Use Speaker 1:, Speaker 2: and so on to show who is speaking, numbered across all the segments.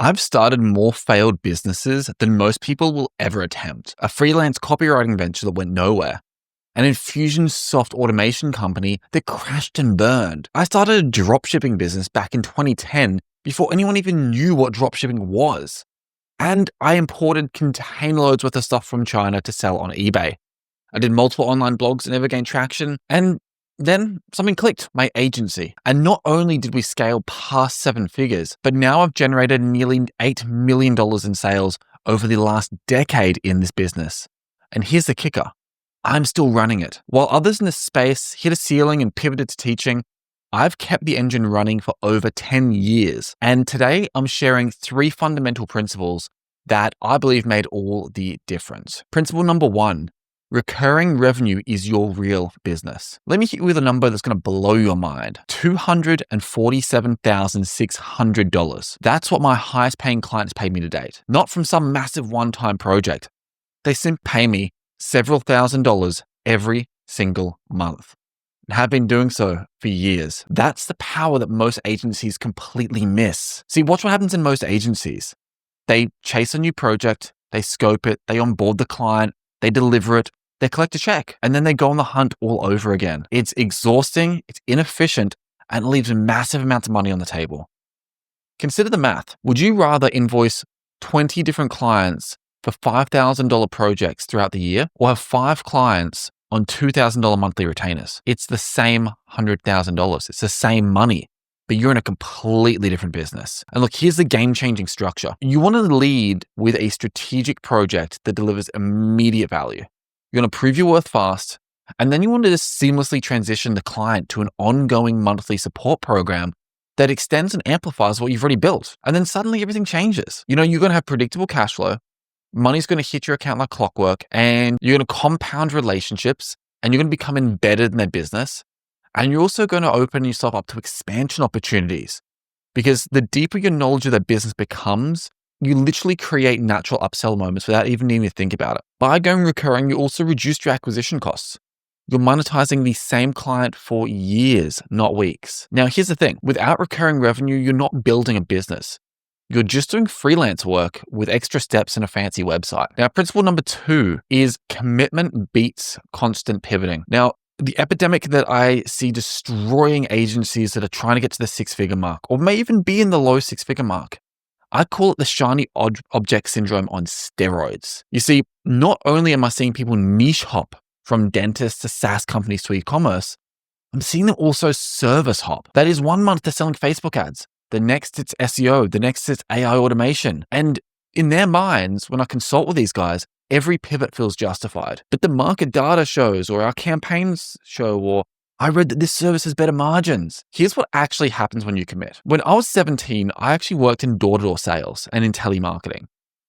Speaker 1: I've started more failed businesses than most people will ever attempt. A freelance copywriting venture that went nowhere. An Infusionsoft automation company that crashed and burned. I started a dropshipping business back in 2010 before anyone even knew what dropshipping was. And I imported container loads worth of stuff from China to sell on eBay. I did multiple online blogs that never gained traction. And then something clicked, my agency. And not only did we scale past 7 figures, but now I've generated nearly $8 million in sales over the last decade in this business. And here's the kicker. I'm still running it. While others in this space hit a ceiling and pivoted to teaching, I've kept the engine running for over 10 years. And today I'm sharing 3 fundamental principles that I believe made all the difference. Principle number 1, recurring revenue is your real business. Let me hit you with a number that's going to blow your mind. $247,600. That's what my highest paying clients paid me to date. Not from some massive one-time project. They simply pay me several $1,000s every single month. And have been doing so for years. That's the power that most agencies completely miss. See, watch what happens in most agencies. They chase a new project, they scope it, they onboard the client, they deliver it, they collect a check, and then they go on the hunt all over again. It's exhausting, it's inefficient, and it leaves massive amounts of money on the table. Consider the math. Would you rather invoice 20 different clients for $5,000 projects throughout the year, or have 5 clients on $2,000 monthly retainers? It's the same $100,000. It's the same money, but you're in a completely different business. And look, here's the game-changing structure. You want to lead with a strategic project that delivers immediate value. You're going to prove your worth fast, and then you want to just seamlessly transition the client to an ongoing monthly support program that extends and amplifies what you've already built. And then suddenly everything changes. You're going to have predictable cash flow. Money's going to hit your account like clockwork, and you're going to compound relationships, and you're going to become embedded in their business. And you're also going to open yourself up to expansion opportunities, because the deeper your knowledge of their business becomes, you literally create natural upsell moments without even needing to think about it. By going recurring, you also reduce your acquisition costs. You're monetizing the same client for years, not weeks. Now, here's the thing. Without recurring revenue, you're not building a business. You're just doing freelance work with extra steps and a fancy website. Now, principle number 2 is commitment beats constant pivoting. Now, the epidemic that I see destroying agencies that are trying to get to the 6-figure mark, or may even be in the low 6-figure mark, I call it the shiny object syndrome on steroids. You see, not only am I seeing people niche hop from dentists to SaaS companies to e-commerce, I'm seeing them also service hop. That is, 1 month they're selling Facebook ads. The next it's SEO, the next it's AI automation. And in their minds, when I consult with these guys, every pivot feels justified. But the market data shows, or our campaigns show, or I read that this service has better margins. Here's what actually happens when you commit. When I was 17, I actually worked in door-to-door sales and in telemarketing.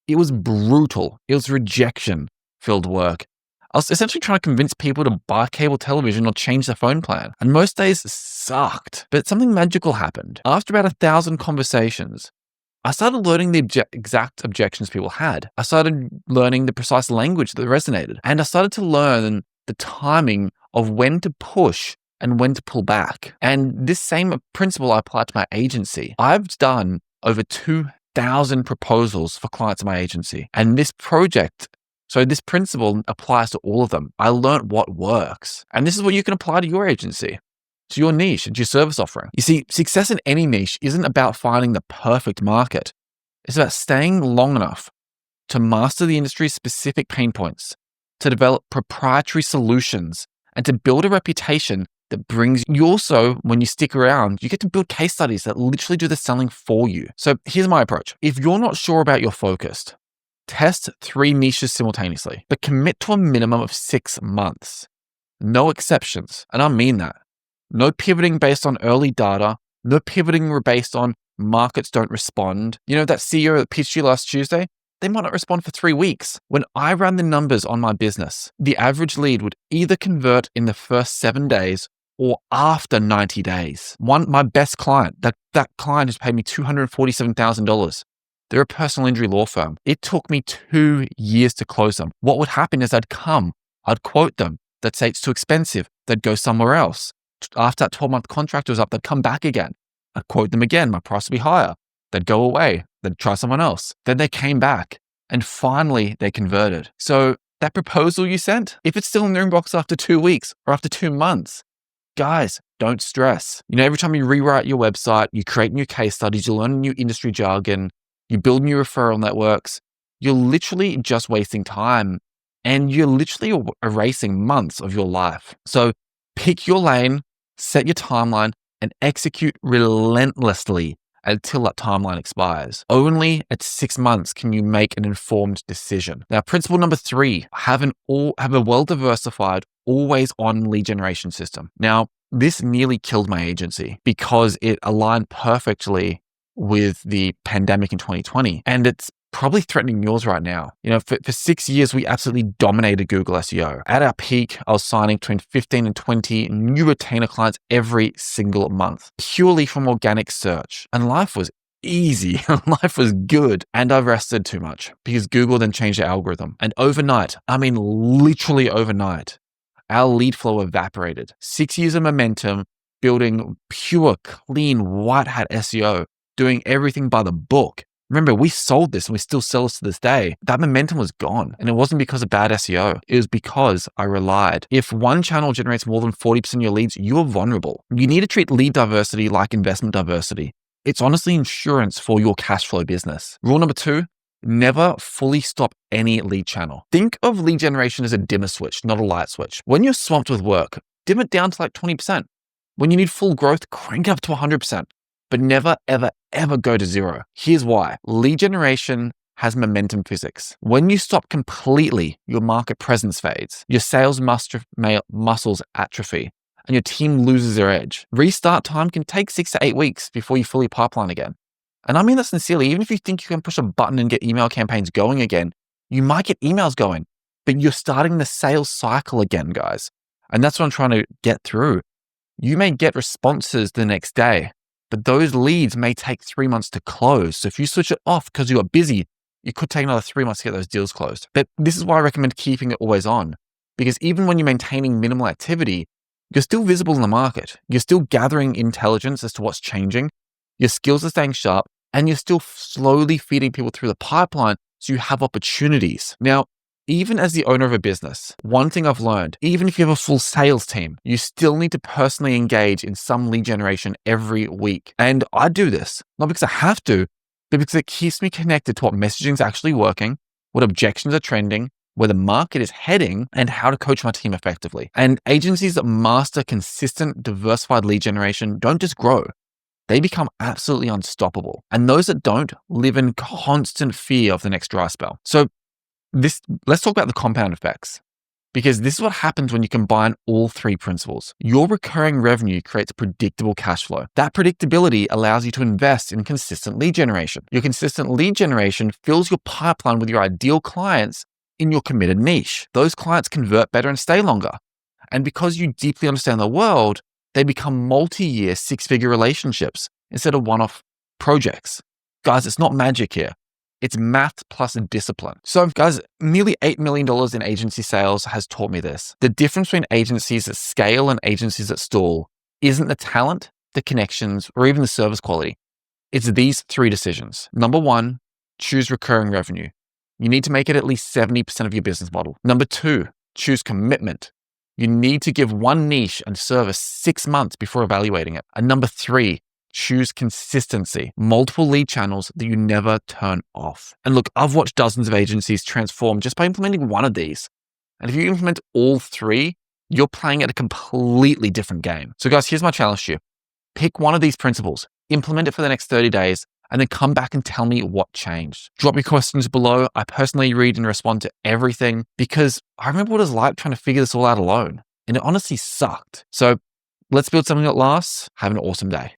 Speaker 1: It was brutal. It was rejection-filled work. I was essentially trying to convince people to buy cable television or change their phone plan. And most days sucked. But something magical happened. After about 1,000 conversations, I started learning the exact objections people had. I started learning the precise language that resonated. And I started to learn the timing of when to push and when to pull back. And this same principle I applied to my agency. I've done over 2,000 proposals for clients in my agency. And this principle applies to all of them. I learned what works. And this is what you can apply to your agency, to your niche, and to your service offering. You see, success in any niche isn't about finding the perfect market. It's about staying long enough to master the industry's specific pain points, to develop proprietary solutions, and to build a reputation that brings you also, when you stick around, you get to build case studies that literally do the selling for you. So here's my approach. If you're not sure about your focus, test 3 niches simultaneously, but commit to a minimum of 6 months. No exceptions. And I mean that. No pivoting based on early data. No pivoting based on markets don't respond. You know, that CEO that pitched you last Tuesday, they might not respond for 3 weeks. When I ran the numbers on my business, the average lead would either convert in the first 7 days or after 90 days. My best client, that client has paid me $247,000. They're a personal injury law firm. It took me 2 years to close them. What would happen is I'd quote them. They'd say it's too expensive. They'd go somewhere else. After that 12-month contract was up, they'd come back again. I'd quote them again. My price would be higher. They'd go away. They'd try someone else. Then they came back and finally they converted. So that proposal you sent, if it's still in their inbox after 2 weeks or after 2 months, guys, don't stress. Every time you rewrite your website, you create new case studies, you learn new industry jargon, you build new referral networks, you're literally just wasting time and you're literally erasing months of your life. So pick your lane, set your timeline, and execute relentlessly until that timeline expires. Only at 6 months can you make an informed decision. Now, principle number 3, have a well-diversified, always-on lead generation system. Now, this nearly killed my agency because it aligned perfectly with the pandemic in 2020. And it's probably threatening yours right now. For 6 years, we absolutely dominated Google SEO. At our peak, I was signing between 15 and 20 new retainer clients every single month, purely from organic search. And life was easy. Life was good. And I rested too much because Google then changed the algorithm. And overnight, literally overnight, our lead flow evaporated. 6 years of momentum, building pure, clean, white hat SEO, doing everything by the book. Remember, we sold this and we still sell this to this day. That momentum was gone. And it wasn't because of bad SEO. It was because I relied. If one channel generates more than 40% of your leads, you are vulnerable. You need to treat lead diversity like investment diversity. It's honestly insurance for your cash flow business. Rule number 2, never fully stop any lead channel. Think of lead generation as a dimmer switch, not a light switch. When you're swamped with work, dim it down to like 20%. When you need full growth, crank it up to 100%. But never, ever, ever go to 0. Here's why. Lead generation has momentum physics. When you stop completely, your market presence fades, your sales muscles atrophy, and your team loses their edge. Restart time can take 6 to 8 weeks before you fully pipeline again. And I mean that sincerely. Even if you think you can push a button and get email campaigns going again, you might get emails going, but you're starting the sales cycle again, guys. And that's what I'm trying to get through. You may get responses the next day, but those leads may take 3 months to close. So if you switch it off because you are busy, it could take another 3 months to get those deals closed. But this is why I recommend keeping it always on, because even when you're maintaining minimal activity, you're still visible in the market. You're still gathering intelligence as to what's changing. Your skills are staying sharp, and you're still slowly feeding people through the pipeline so you have opportunities. Now, even as the owner of a business, one thing I've learned, even if you have a full sales team, you still need to personally engage in some lead generation every week. And I do this, not because I have to, but because it keeps me connected to what messaging is actually working, what objections are trending, where the market is heading, and how to coach my team effectively. And agencies that master consistent, diversified lead generation don't just grow, they become absolutely unstoppable. And those that don't live in constant fear of the next dry spell. So let's talk about the compound effects, because this is what happens when you combine all 3 principles. Your recurring revenue creates predictable cash flow. That predictability allows you to invest in consistent lead generation. Your consistent lead generation fills your pipeline with your ideal clients in your committed niche. Those clients convert better and stay longer. And because you deeply understand the world, they become multi-year 6-figure relationships instead of one-off projects. Guys, it's not magic here. It's math plus discipline. So guys, nearly $8 million in agency sales has taught me this. The difference between agencies that scale and agencies that stall isn't the talent, the connections, or even the service quality. It's these 3 decisions. Number 1, choose recurring revenue. You need to make it at least 70% of your business model. Number 2, choose commitment. You need to give one niche and service 6 months before evaluating it. And number 3, choose consistency, multiple lead channels that you never turn off. And look, I've watched dozens of agencies transform just by implementing one of these. And if you implement all 3, you're playing at a completely different game. So guys, here's my challenge to you. Pick one of these principles, implement it for the next 30 days, and then come back and tell me what changed. Drop your questions below. I personally read and respond to everything because I remember what it was like trying to figure this all out alone. And it honestly sucked. So let's build something that lasts. Have an awesome day.